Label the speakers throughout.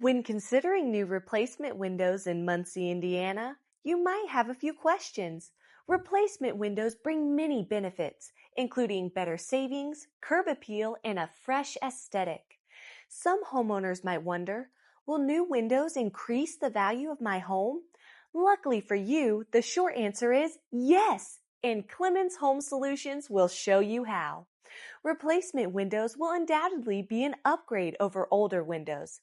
Speaker 1: When considering new replacement windows in Muncie, Indiana, you might have a few questions. Replacement windows bring many benefits, including better savings, curb appeal, and a fresh aesthetic. Some homeowners might wonder, will new windows increase the value of my home? Luckily for you, the short answer is yes, and Clemens Home Solutions will show you how. Replacement windows will undoubtedly be an upgrade over older windows.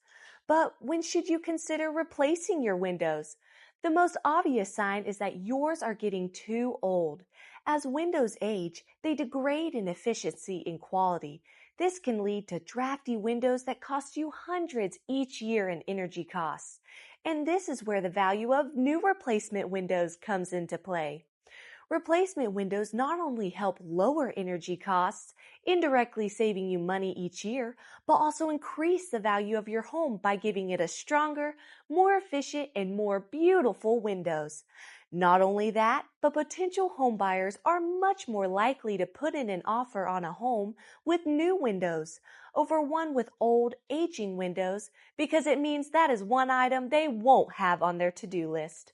Speaker 1: But when should you consider replacing your windows? The most obvious sign is that yours are getting too old. As windows age, they degrade in efficiency and quality. This can lead to drafty windows that cost you hundreds each year in energy costs. And this is where the value of new replacement windows comes into play. Replacement windows not only help lower energy costs, indirectly saving you money each year, but also increase the value of your home by giving it a stronger, more efficient, and more beautiful windows. Not only that, but potential home buyers are much more likely to put in an offer on a home with new windows over one with old, aging windows because it means that is one item they won't have on their to-do list.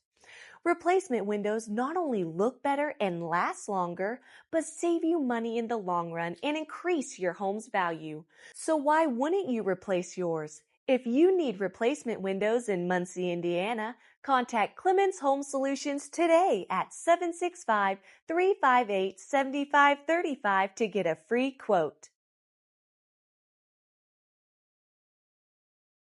Speaker 1: Replacement windows not only look better and last longer, but save you money in the long run and increase your home's value. So why wouldn't you replace yours? If you need replacement windows in Muncie, Indiana, contact Clemens Home Solutions today at 765-358-7535 to get a free quote.